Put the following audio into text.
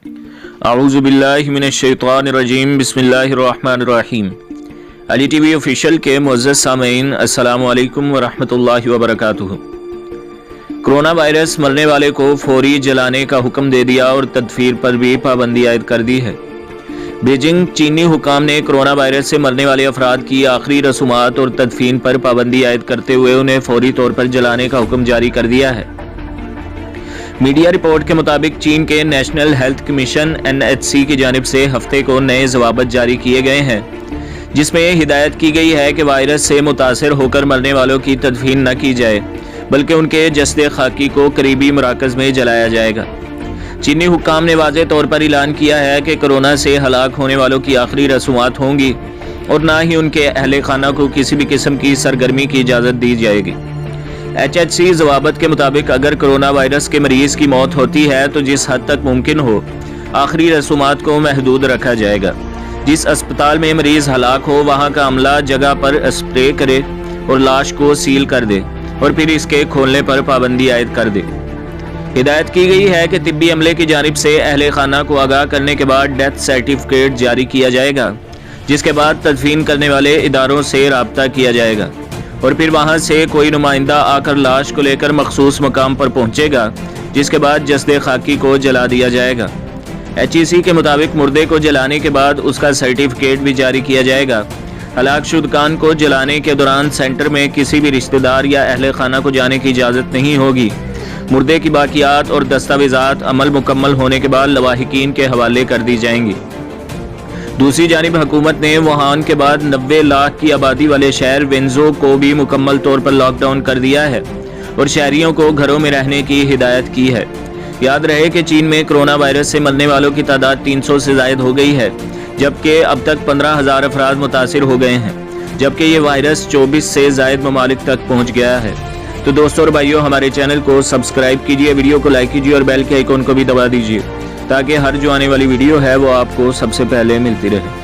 اعوذ باللہ من الشیطان الرجیم بسم اللہ الرحمن الرحیم۔ علی ٹی وی آفیشیل کے معزز سامعین، السلام علیکم ورحمۃ اللہ وبرکاتہ۔ کرونا وائرس مرنے والے کو فوری جلانے کا حکم دے دیا اور تدفین پر بھی پابندی عائد کر دی ہے۔ بیجنگ چینی حکام نے کرونا وائرس سے مرنے والے افراد کی آخری رسومات اور تدفین پر پابندی عائد کرتے ہوئے انہیں فوری طور پر جلانے کا حکم جاری کر دیا ہے۔ میڈیا رپورٹ کے مطابق چین کے نیشنل ہیلتھ کمیشن NHC کی جانب سے ہفتے کو نئے ضوابط جاری کیے گئے ہیں، جس میں یہ ہدایت کی گئی ہے کہ وائرس سے متاثر ہو کر مرنے والوں کی تدفین نہ کی جائے، بلکہ ان کے جسد خاکی کو قریبی مراکز میں جلایا جائے گا۔ چینی حکام نے واضح طور پر اعلان کیا ہے کہ کورونا سے ہلاک ہونے والوں کی آخری رسومات ہوں گی اور نہ ہی ان کے اہل خانہ کو کسی بھی قسم کی سرگرمی کی اجازت دی جائے گی۔ HHC ضوابط کے مطابق اگر کرونا وائرس کے مریض کی موت ہوتی ہے تو جس حد تک ممکن ہو آخری رسومات کو محدود رکھا جائے گا۔ جس اسپتال میں مریض ہلاک ہو وہاں کا عملہ جگہ پر اسپرے کرے اور لاش کو سیل کر دے اور پھر اس کے کھولنے پر پابندی عائد کر دے۔ ہدایت کی گئی ہے کہ طبی عملے کی جانب سے اہل خانہ کو آگاہ کرنے کے بعد ڈیتھ سرٹیفکیٹ جاری کیا جائے گا، جس کے بعد تدفین کرنے والے اداروں سے رابطہ کیا جائے گا اور پھر وہاں سے کوئی نمائندہ آ کر لاش کو لے کر مخصوص مقام پر پہنچے گا، جس کے بعد جسد خاکی کو جلا دیا جائے گا۔ HEC کے مطابق مردے کو جلانے کے بعد اس کا سرٹیفکیٹ بھی جاری کیا جائے گا۔ ہلاک شدگان کو جلانے کے دوران سینٹر میں کسی بھی رشتہ دار یا اہل خانہ کو جانے کی اجازت نہیں ہوگی۔ مردے کی باقیات اور دستاویزات عمل مکمل ہونے کے بعد لواحقین کے حوالے کر دی جائیں گی۔ دوسری جانب حکومت نے ووہان کے بعد 90 لاکھ کی آبادی والے شہر وینزو کو بھی مکمل طور پر لاک ڈاؤن کر دیا ہے اور شہریوں کو گھروں میں رہنے کی ہدایت کی ہے۔ یاد رہے کہ چین میں کرونا وائرس سے مرنے والوں کی تعداد 300 سے زائد ہو گئی ہے، جبکہ اب تک 15,000 افراد متاثر ہو گئے ہیں، جبکہ یہ وائرس 24 سے زائد ممالک تک پہنچ گیا ہے۔ تو دوستو اور بھائیو، ہمارے چینل کو سبسکرائب کیجئے، ویڈیو کو لائک کیجئے اور بیل کے آئیکن کو بھی دبا دیجئے تاکہ ہر جو آنے والی ویڈیو ہے وہ آپ کو سب سے پہلے ملتی رہے۔